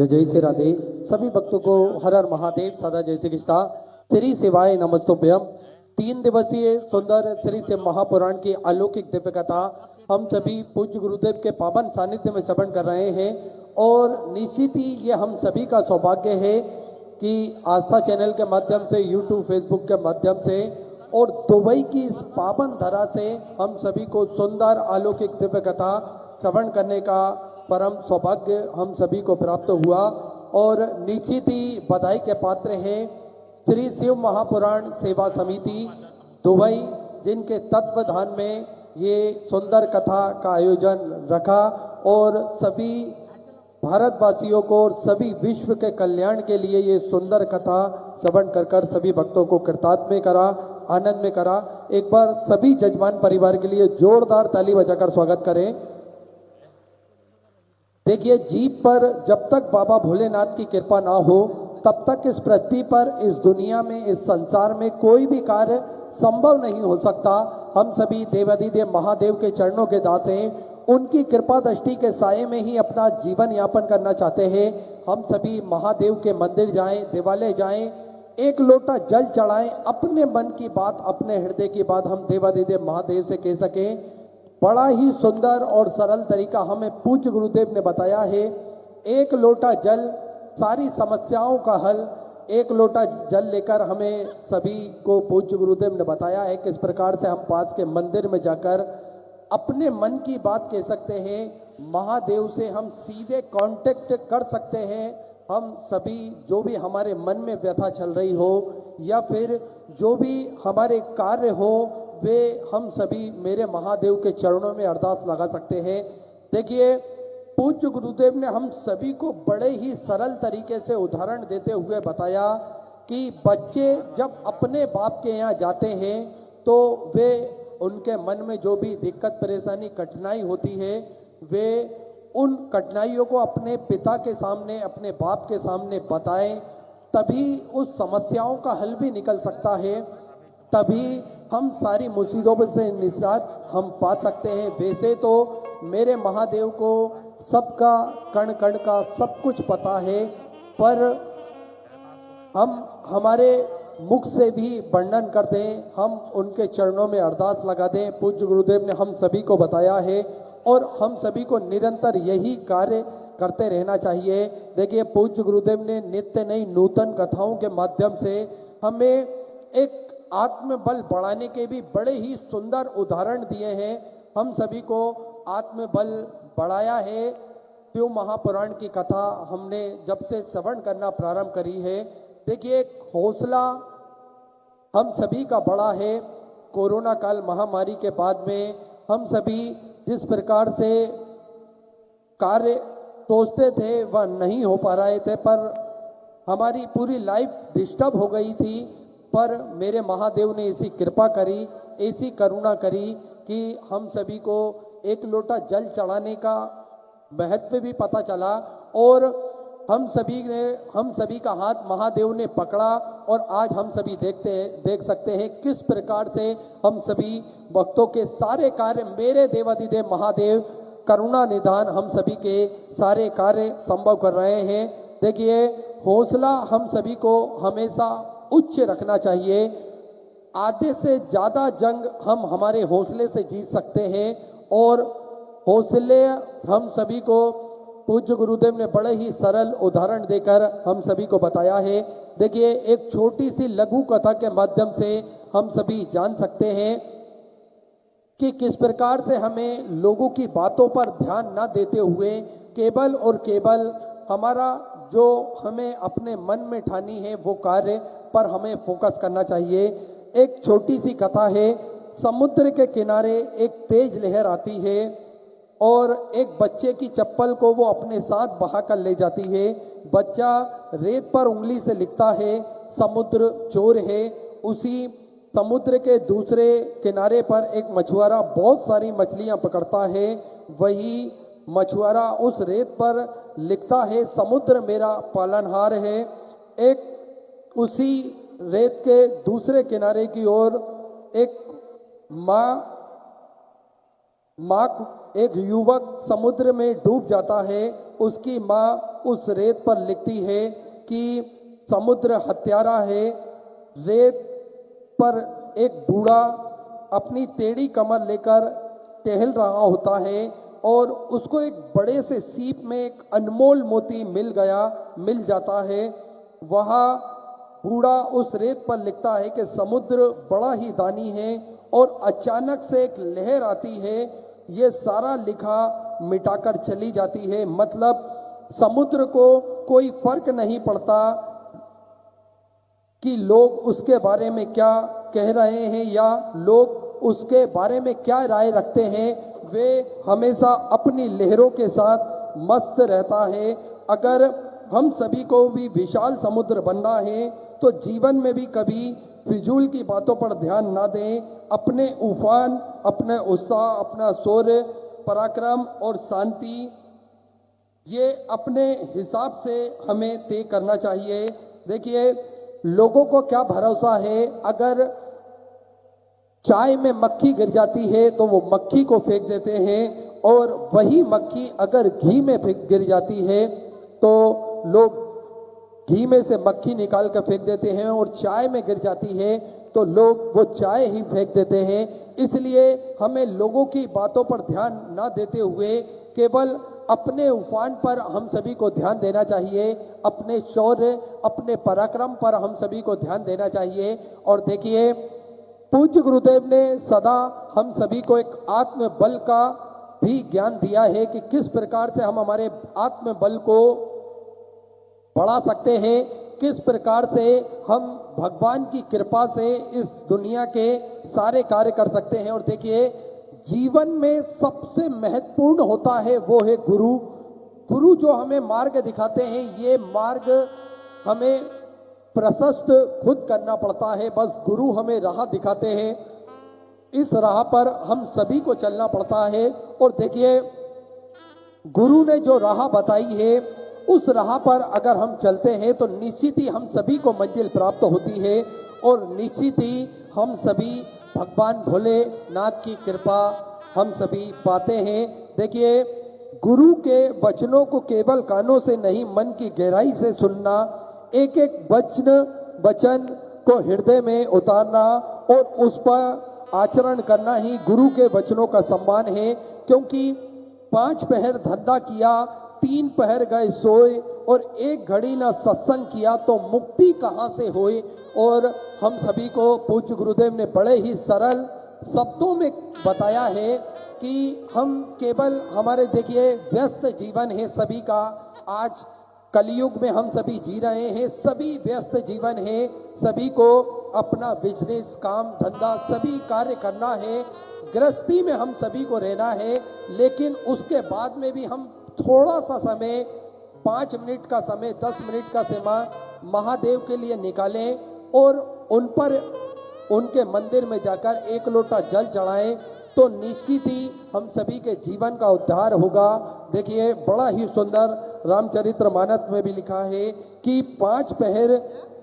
जय जय श्री राधे। सभी भक्तों को हर हर महादेव, सदा जय श्री कृष्णा, श्री शिवाय नमस्तुभ्यम। 3 दिवसीय सुंदर श्री शिव महापुराण की अलौकिक दिव्य कथा हम सभी पूज्य गुरुदेव के पावन सानिध्य में श्रवण कर रहे हैं। और निश्चित ही ये हम सभी का सौभाग्य है कि आस्था चैनल के माध्यम से, यूट्यूब फेसबुक के माध्यम से और दुबई की इस पावन धरा से हम सभी को सुंदर अलौकिक दिव्य कथा श्रवण करने का परम सौभाग्य हम सभी को प्राप्त हुआ। और निश्चित ही बधाई के पात्र हैं श्री शिव महापुराण सेवा समिति दुबई, जिनके तत्वाधान में ये सुंदर कथा का आयोजन रखा और सभी भारतवासियों को और सभी विश्व के कल्याण के लिए ये सुंदर कथा श्रवण कर सभी भक्तों को कृतार्थ में करा, आनंद में करा। एक बार सभी जजमान परिवार के लिए जोरदार ताली बजाकर स्वागत करें। देखिए, जीव पर जब तक बाबा भोलेनाथ की कृपा ना हो तब तक इस पृथ्वी पर, इस दुनिया में, इस संसार में कोई भी कार्य संभव नहीं हो सकता। हम सभी देवाधिदेव महादेव के चरणों के दास हैं, उनकी कृपा दृष्टि के साये में ही अपना जीवन यापन करना चाहते हैं। हम सभी महादेव के मंदिर जाएं, देवालय जाएं, एक लोटा जल चढ़ाएं, अपने मन की बात, अपने हृदय की बात हम देवाधिदेव महादेव से कह सकें। बड़ा ही सुंदर और सरल तरीका हमें पूज्य गुरुदेव ने बताया है। एक लोटा जल, सारी समस्याओं का हल। एक लोटा जल लेकर हमें सभी को पूज्य गुरुदेव ने बताया है किस प्रकार से हम पास के मंदिर में जाकर अपने मन की बात कह सकते हैं। महादेव से हम सीधे कांटेक्ट कर सकते हैं। हम सभी जो भी हमारे मन में व्यथा चल रही हो या फिर जो भी हमारे कार्य हो, वे हम सभी मेरे महादेव के चरणों में अरदास लगा सकते हैं। देखिए, पूज्य गुरुदेव ने हम सभी को बड़े ही सरल तरीके से उदाहरण देते हुए बताया कि बच्चे जब अपने बाप के यहाँ जाते हैं तो वे, उनके मन में जो भी दिक्कत, परेशानी, कठिनाई होती है, वे उन कठिनाइयों को अपने पिता के सामने, अपने बाप के सामने बताएं, तभी उस समस्याओं का हल भी निकल सकता है। तभी हम सारी मुसीबतों से निजात हम पा सकते हैं। वैसे तो मेरे महादेव को सबका कण कण का सब कुछ पता है, पर हम हमारे मुख से भी वर्णन कर दें, हम उनके चरणों में अरदास लगा दें। पूज्य गुरुदेव ने हम सभी को बताया है और हम सभी को निरंतर यही कार्य करते रहना चाहिए। देखिए, पूज्य गुरुदेव ने नित्य नई नूतन कथाओं के माध्यम से हमें एक आत्मबल बढ़ाने के भी बड़े ही सुंदर उदाहरण दिए हैं। हम सभी को आत्मबल बढ़ाया है। शिव महापुराण की कथा हमने जब से श्रवण करना प्रारंभ करी है, देखिए, एक हौसला हम सभी का बढ़ा है। कोरोना काल महामारी के बाद में हम सभी जिस प्रकार से कार्य सोचते थे वह नहीं हो पा रहे थे, पर हमारी पूरी लाइफ डिस्टर्ब हो गई थी। पर मेरे महादेव ने ऐसी कृपा करी, ऐसी करुणा करी कि हम सभी को एक लोटा जल चढ़ाने का महत्व भी पता चला और हम सभी का हाथ महादेव ने पकड़ा और आज हम सभी देख सकते हैं किस प्रकार से हम सभी भक्तों के सारे कार्य, मेरे देवाधिदेव महादेव करुणा निधान, हम सभी के सारे कार्य संभव कर रहे हैं। देखिए, हौसला हम सभी को हमेशा उच्च रखना चाहिए। आधे से ज्यादा जंग हम हमारे हौसले से जीत सकते हैं और हौसले हम सभी को पूज्य गुरुदेव ने बड़े ही सरल उदाहरण देकर हम सभी को बताया है। देखिए, एक छोटी सी लघु कथा के माध्यम से हम सभी जान सकते हैं कि किस प्रकार से हमें लोगों की बातों पर ध्यान न देते हुए केवल और केवल हमारा जो हमें अपने मन में ठानी है वो कार्य पर हमें फोकस करना चाहिए। एक छोटी सी कथा है। समुद्र के किनारे एक तेज लहर आती है और एक बच्चे की चप्पल को वो अपने साथ बहा कर ले जाती है। बच्चा रेत पर उंगली से लिखता है, समुद्र चोर है। उसी समुद्र के दूसरे किनारे पर एक मछुआरा बहुत सारी मछलियां पकड़ता है। वही मछुआरा उस रेत पर लिखता है, समुद्र मेरा पालनहार है। एक उसी रेत के दूसरे किनारे की ओर एक एक युवक समुद्र में डूब जाता है। उसकी माँ उस रेत पर लिखती है कि समुद्र हत्यारा है। रेत पर एक बूढ़ा अपनी टेढ़ी कमर लेकर टहल रहा होता है और उसको एक बड़े से सीप में एक अनमोल मोती मिल जाता है। वह बूढ़ा उस रेत पर लिखता है कि समुद्र बड़ा ही दानी है और अचानक से एक लहर आती है, ये सारा लिखा मिटाकर चली जाती है। मतलब समुद्र को कोई फर्क नहीं पड़ता कि लोग उसके बारे में क्या कह रहे हैं या लोग उसके बारे में क्या राय रखते हैं, वे हमेशा अपनी लहरों के साथ मस्त रहता है। अगर हम सभी को भी विशाल समुद्र बनना है तो जीवन में भी कभी फिजूल की बातों पर ध्यान ना दें। अपने उफान, अपने उत्साह, अपना शौर्य, पराक्रम और शांति ये अपने हिसाब से हमें तय करना चाहिए। देखिए, लोगों को क्या भरोसा है, अगर चाय में मक्खी गिर जाती है तो वो मक्खी को फेंक देते हैं और वही मक्खी अगर घी में गिर जाती है तो लोग घी में से मक्खी निकाल कर फेंक देते हैं, और चाय में गिर जाती है तो लोग वो चाय ही फेंक देते हैं। इसलिए हमें लोगों की बातों पर ध्यान ना देते हुए केवल अपने उफान पर हम सभी को ध्यान देना चाहिए, अपने शौर्य, अपने पराक्रम पर हम सभी को ध्यान देना चाहिए। और देखिए, पूज्य गुरुदेव ने सदा हम सभी को एक आत्मबल का भी ज्ञान दिया है कि किस प्रकार से हम हमारे आत्मबल को बढ़ा सकते हैं, किस प्रकार से हम भगवान की कृपा से इस दुनिया के सारे कार्य कर सकते हैं। और देखिए, जीवन में सबसे महत्वपूर्ण होता है वो है गुरु। गुरु जो हमें मार्ग दिखाते हैं, ये मार्ग हमें प्रशस्त खुद करना पड़ता है, बस गुरु हमें राह दिखाते हैं, इस राह पर हम सभी को चलना पड़ता है। और देखिए, गुरु ने जो राह बताई है उस राह पर अगर हम चलते हैं तो निश्चित ही हम सभी को मंजिल प्राप्त होती है और निश्चित ही हम सभी भगवान भोलेनाथ की कृपा हम सभी पाते हैं। देखिए, गुरु के वचनों को केवल कानों से नहीं, मन की गहराई से सुनना, एक एक वचन को हृदय में उतारना और उस पर आचरण करना ही गुरु के वचनों का सम्मान है। क्योंकि 5 पहर धंधा किया, 3 पहर गए सोए और 1 घड़ी ना सत्संग किया तो मुक्ति कहाँ से होए। और हम सभी को पूज्य गुरुदेव ने बड़े ही सरल शब्दों में बताया है कि हम केवल हमारे, देखिए, व्यस्त जीवन है सभी का, आज कलयुग में हम सभी जी रहे हैं, सभी व्यस्त जीवन है, सभी को अपना बिजनेस, काम धंधा सभी कार्य करना है, गृहस्थी में हम सभी को रहना है। लेकिन उसके बाद में भी हम थोड़ा सा समय, 5 मिनट का समय, 10 मिनट का समय महादेव के लिए निकालें और उन पर, उनके मंदिर में जाकर 1 लोटा जल चढ़ाएं तो निश्चित ही हम सभी के जीवन का उद्धार होगा। देखिए, बड़ा ही सुंदर रामचरितमानस में भी लिखा है कि 5 पहर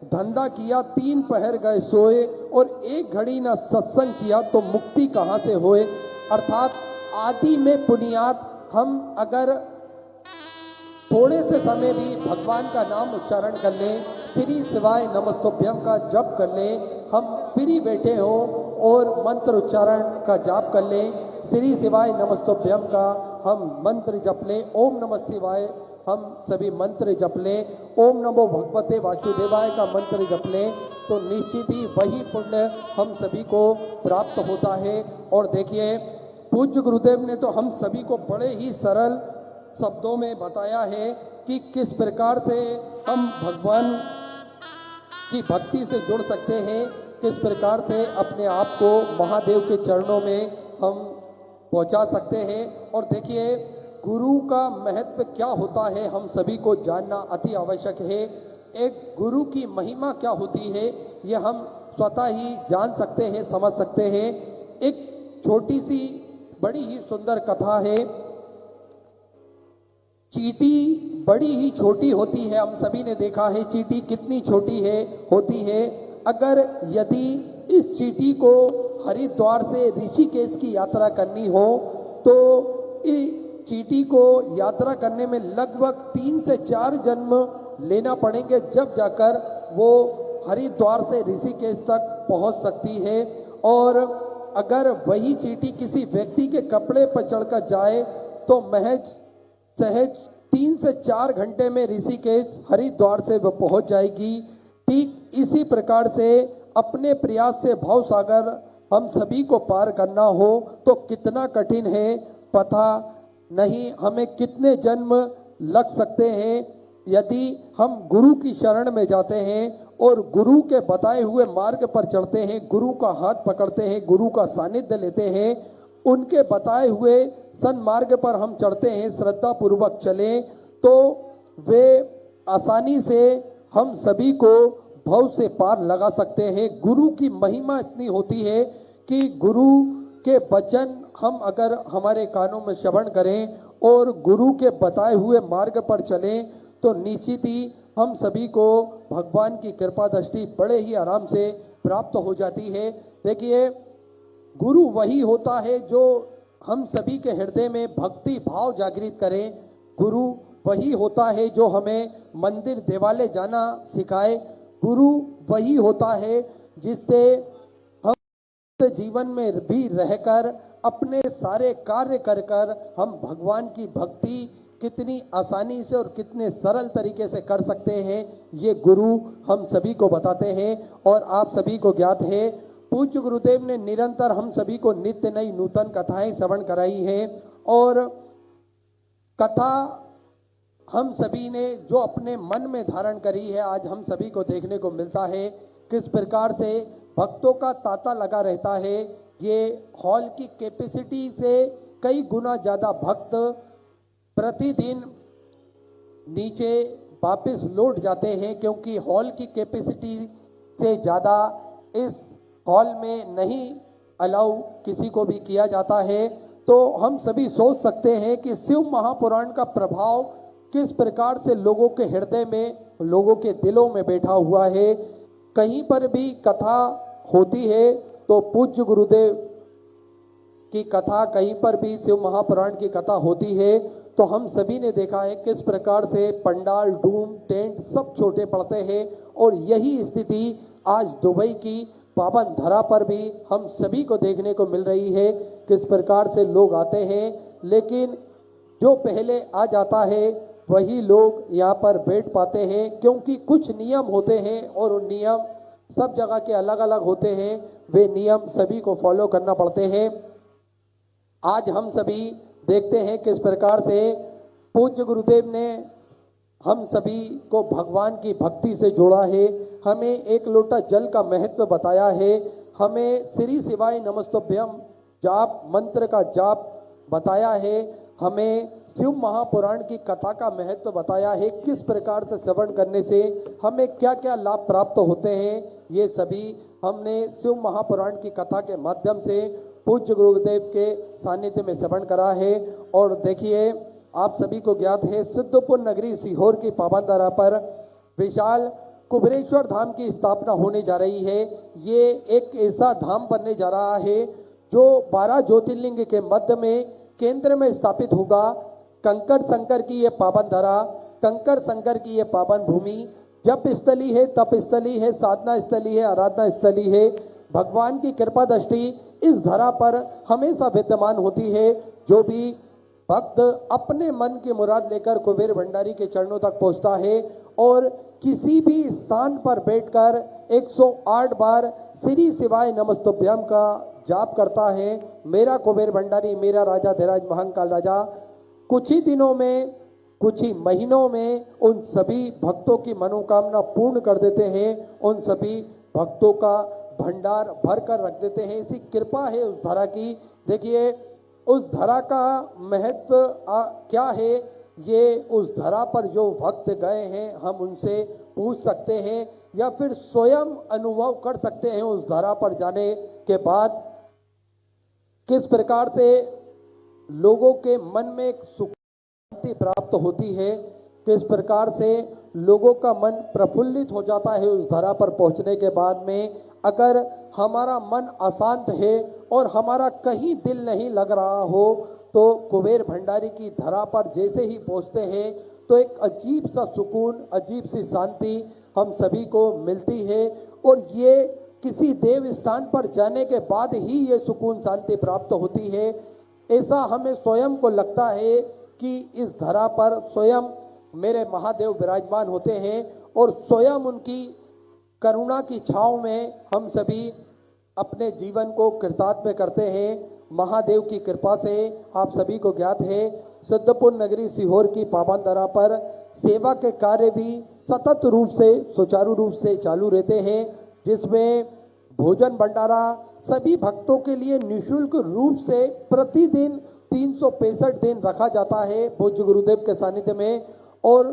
धंधा किया, 3 पहर गए सोए और 1 घड़ी ना सत्संग किया तो मुक्ति कहाँ से होए। अर्थात आदि में पुनियाद हम अगर थोड़े से समय भी भगवान का नाम उच्चारण कर लें, श्री शिवाय नमस्तुभ्यम का जप कर लें, हम फ्री बैठे हो और मंत्र उच्चारण का जाप कर लें, श्री शिवाय नमस्तुभ्यम का हम मंत्र जप लें, ओम नमः शिवाय हम सभी मंत्र जप लें, ओम नमो भगवते वासुदेवाय का मंत्र जप लें तो निश्चित ही वही पुण्य हम सभी को प्राप्त होता है। और देखिए, पूज्य गुरुदेव ने तो हम सभी को बड़े ही सरल शब्दों में बताया है कि किस प्रकार से हम भगवान की भक्ति से जुड़ सकते हैं, किस प्रकार से अपने आप को महादेव के चरणों में हम पहुंचा सकते हैं। और देखिए, गुरु का महत्व क्या होता है हम सभी को जानना अति आवश्यक है। एक गुरु की महिमा क्या होती है ये हम स्वतः ही जान सकते हैं, समझ सकते हैं। एक छोटी सी बड़ी ही सुंदर कथा है। चींटी बड़ी ही छोटी होती है, हम सभी ने देखा है चींटी कितनी छोटी होती है। अगर यदि इस चींटी को हरिद्वार से ऋषिकेश की यात्रा करनी हो तो चींटी को यात्रा करने में लगभग 3 से 4 जन्म लेना पड़ेंगे, जब जाकर वो हरिद्वार से ऋषिकेश तक पहुंच सकती है। और अगर वही चींटी किसी व्यक्ति के कपड़े पर चढ़कर जाए तो सहज 3 से 4 घंटे में ऋषिकेश हरिद्वार से वह पहुंच जाएगी। ठीक इसी प्रकार से अपने प्रयास से भव सागर हम सभी को पार करना हो तो कितना कठिन है पता नहीं, हमें कितने जन्म लग सकते हैं। यदि हम गुरु की शरण में जाते हैं और गुरु के बताए हुए मार्ग पर चलते हैं, गुरु का हाथ पकड़ते हैं, गुरु का सानिध्य लेते हैं, उनके बताए हुए सन्मार्ग पर हम चढ़ते हैं, श्रद्धा पूर्वक चलें तो वे आसानी से हम सभी को भव से पार लगा सकते हैं। गुरु की महिमा इतनी होती है कि गुरु के वचन हम अगर हमारे कानों में श्रवण करें और गुरु के बताए हुए मार्ग पर चलें तो निश्चित ही हम सभी को भगवान की कृपा दृष्टि बड़े ही आराम से प्राप्त हो जाती है। देखिए, गुरु वही होता है जो हम सभी के हृदय में भक्ति भाव जागृत करें। गुरु वही होता है जो हमें मंदिर देवालय जाना सिखाए। गुरु वही होता है जिससे हम जीवन में भी रहकर अपने सारे कार्य कर कर हम भगवान की भक्ति कितनी आसानी से और कितने सरल तरीके से कर सकते हैं, ये गुरु हम सभी को बताते हैं। और आप सभी को ज्ञात है, पूज्य गुरुदेव ने निरंतर हम सभी को नित्य नई नूतन कथाएं श्रवण कराई है। और कथा हम सभी ने जो अपने मन में धारण करी है, आज हम सभी को देखने को मिलता है किस प्रकार से भक्तों का तांता लगा रहता है। ये हॉल की कैपेसिटी से कई गुना ज़्यादा भक्त प्रतिदिन नीचे वापस लौट जाते हैं, क्योंकि हॉल की कैपेसिटी से ज़्यादा इस हॉल में नहीं अलाउ किसी को भी किया जाता है। तो हम सभी सोच सकते हैं कि शिव महापुराण का प्रभाव किस प्रकार से लोगों के हृदय में, लोगों के दिलों में बैठा हुआ है। कहीं पर भी कथा होती है तो पूज्य गुरुदेव की कथा, कहीं पर भी शिव महापुराण की कथा होती है तो हम सभी ने देखा है किस प्रकार से पंडाल, डूम, टेंट सब छोटे पड़ते हैं। और यही स्थिति आज दुबई की पावन धरा पर भी हम सभी को देखने को मिल रही है। किस प्रकार से लोग आते हैं, लेकिन जो पहले आ जाता है वही लोग यहाँ पर बैठ पाते हैं, क्योंकि कुछ नियम होते हैं और उन नियम सब जगह के अलग अलग होते हैं। वे नियम सभी को फॉलो करना पड़ते हैं। आज हम सभी देखते हैं किस प्रकार से पूज्य गुरुदेव ने हम सभी को भगवान की भक्ति से जोड़ा है, हमें एक लोटा जल का महत्व बताया है, हमें श्री शिवाय नमस्तुभ्यम जाप मंत्र का जाप बताया है, हमें शिव महापुराण की कथा का महत्व बताया है, किस प्रकार से श्रवण करने से हमें क्या क्या लाभ प्राप्त होते हैं। ये सभी हमने शिव महापुराण की कथा के माध्यम से पूज्य गुरुदेव के सानिध्य में श्रवण करा है। और देखिए, आप सभी को ज्ञात है, सिद्धपुर नगरी सीहोर की पावन धरा पर विशाल कुबेरेश्वर धाम की स्थापना होने जा रही है। ये एक ऐसा धाम बनने जा रहा है जो 12 ज्योतिर्लिंग के मध्य में केंद्र में स्थापित होगा। कंकर शंकर की ये पावन धरा, कंकर शंकर की ये पावन भूमि जप स्थली है, तप स्थली है, साधना स्थली है, आराधना स्थली है। भगवान की कृपा दृष्टि इस धरा पर हमेशा विद्यमान होती है। जो भी भक्त अपने मन की मुराद लेकर कुबेर भंडारी के चरणों तक पहुंचता है और किसी भी स्थान पर बैठकर 108 बार श्री शिवाय नमस्तुभ्यम का जाप करता है, मेरा कुबेर भंडारी, मेरा राजा धीराज महाकाल राजा कुछ ही दिनों में, कुछ ही महीनों में उन सभी भक्तों की मनोकामना पूर्ण कर देते हैं, उन सभी भक्तों का भंडार भर कर रख देते हैं। ऐसी कृपा है उस धरा की। देखिए, उस धरा का महत्व क्या है, ये उस धरा पर जो भक्त गए हैं हम उनसे पूछ सकते हैं या फिर स्वयं अनुभव कर सकते हैं। उस धरा पर जाने के बाद किस प्रकार से लोगों के मन में एक सुख शांति प्राप्त होती है, किस प्रकार से लोगों का मन प्रफुल्लित हो जाता है उस धरा पर पहुंचने के बाद में। अगर हमारा मन अशांत है और हमारा कहीं दिल नहीं लग रहा हो तो कुबेर भंडारी की धरा पर जैसे ही पहुंचते हैं तो एक अजीब सा सुकून, अजीब सी शांति हम सभी को मिलती है। और ये किसी देव स्थान पर जाने के बाद ही ये सुकून शांति प्राप्त होती है। ऐसा हमें स्वयं को लगता है कि इस धरा पर स्वयं मेरे महादेव विराजमान होते हैं और स्वयं उनकी करुणा की छांव में हम सभी अपने जीवन को कृतार्थ करते हैं। महादेव की कृपा से आप सभी को ज्ञात है सिद्धपुर नगरी सीहोर की पावन धरा पर सेवा के कार्य भी सतत रूप से सुचारू रूप से चालू रहते हैं, जिसमें भोजन भंडारा सभी भक्तों के लिए निःशुल्क रूप से प्रतिदिन 365 दिन रखा जाता है पूज्य गुरुदेव के सानिध्य में। और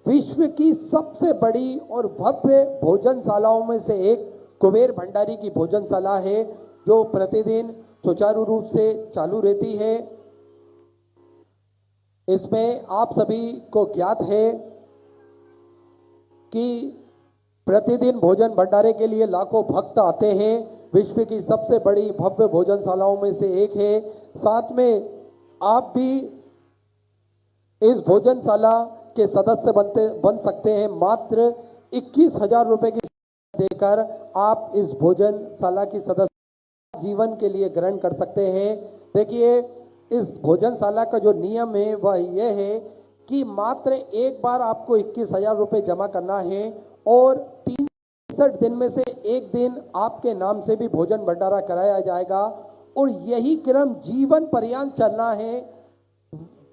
विश्व की सबसे बड़ी और भव्य भोजनशालाओं में से एक कुबेर भंडारी की भोजनशाला है, जो प्रतिदिन सुचारू रूप से चालू रहती है। इसमें आप सभी को ज्ञात है कि प्रतिदिन भोजन भंडारे के लिए लाखों भक्त आते हैं। विश्व की सबसे बड़ी भव्य भोजनशालाओं में से एक है। साथ में आप भी इस भोजनशाला के सदस्य बन सकते हैं। मात्र 21,000 रुपए की देकर आप इस भोजनशाला की सदस्य जीवन के लिए ग्रहण कर सकते हैं। देखिए, इस भोजनशाला का जो नियम है वह यह है कि मात्र एक बार आपको 21,000 रुपए जमा करना है और 63 दिन में से एक दिन आपके नाम से भी भोजन भंडारा कराया जाएगा और यही क्रम जीवन पर्यंत चलना है।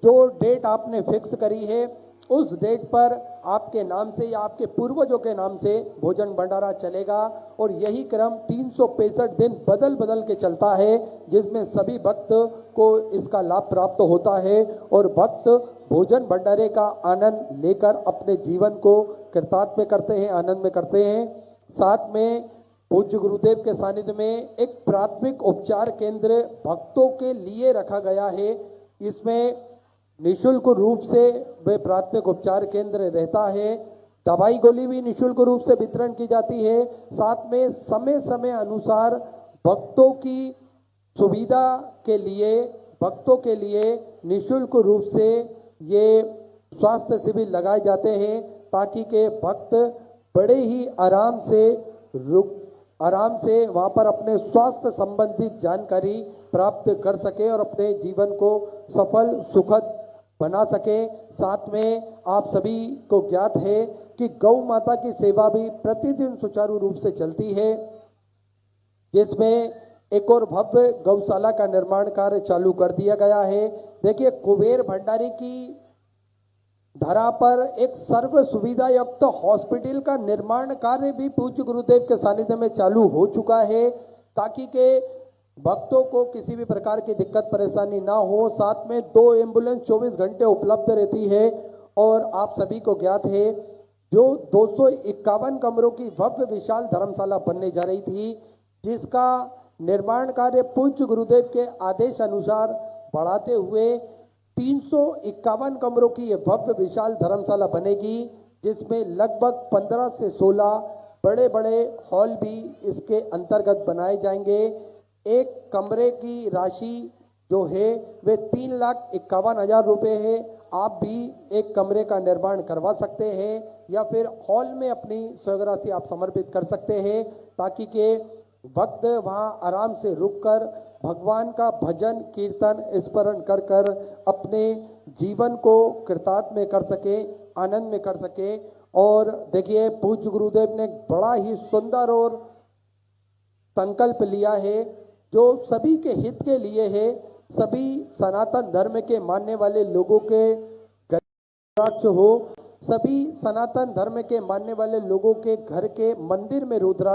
जो डेट आपने फिक्स करी है उस डेट पर आपके नाम से या आपके पूर्वजों के नाम से भोजन भंडारा चलेगा और यही क्रम 365 दिन बदल बदल के चलता है, जिसमें सभी भक्त को इसका लाभ प्राप्त होता है और भक्त भोजन भंडारे का आनंद लेकर अपने जीवन को कृतार्थ में करते हैं, आनंद में करते हैं। साथ में पूज्य गुरुदेव के सानिध्य में एक प्राथमिक उपचार केंद्र भक्तों के लिए रखा गया है। इसमें निःशुल्क रूप से वे प्राथमिक उपचार केंद्र रहता है। दवाई गोली भी निःशुल्क रूप से वितरण की जाती है। साथ में समय समय अनुसार भक्तों की सुविधा के लिए निःशुल्क रूप से ये स्वास्थ्य शिविर लगाए जाते हैं, ताकि के भक्त बड़े ही आराम से वहाँ पर अपने स्वास्थ्य संबंधित जानकारी प्राप्त कर सके और अपने जीवन को सफल सुखद बना सके। साथ में आप सभी को ज्ञात है कि गौ माता की सेवा भी प्रतिदिन सुचारू रूप से चलती है, जिसमें एक और भव्य गौशाला का निर्माण कार्य चालू कर दिया गया है। देखिए, कुबेर भंडारी की धरा पर एक सर्व सुविधा युक्त हॉस्पिटल का निर्माण कार्य भी पूज्य गुरुदेव के सानिध्य में चालू हो चुका है, ताकि के भक्तों को किसी भी प्रकार की दिक्कत परेशानी ना हो। साथ में 2 एम्बुलेंस 24 घंटे उपलब्ध रहती है और आप सभी को ज्ञात है जो 251 कमरों की भव्य विशाल धर्मशाला बनने जा रही थी, जिसका निर्माण कार्य पूज्य गुरुदेव के आदेश अनुसार बढ़ाते हुए 351 कमरों की यह भव्य विशाल धर्मशाला बनेगी, जिसमें लगभग 15 से 16 बड़े बड़े हॉल भी इसके अंतर्गत बनाए जाएंगे। एक कमरे की राशि जो है वे 3,51,000 रुपये है। आप भी एक कमरे का निर्माण करवा सकते हैं या फिर हॉल में अपनी स्वराशि आप समर्पित कर सकते हैं, ताकि के भक्त वहाँ आराम से रुककर भगवान का भजन कीर्तन स्मरण कर कर अपने जीवन को कृतार्थ में कर सके, आनंद में कर सके। और देखिए, पूज्य गुरुदेव ने बड़ा ही सुंदर और संकल्प लिया है जो सभी के हित के लिए है। सभी सनातन धर्म के मानने वाले लोगों के रुद्राक्ष हो, सभी सनातन धर्म के मानने वाले लोगों के घर के मंदिर में रुद्राक्ष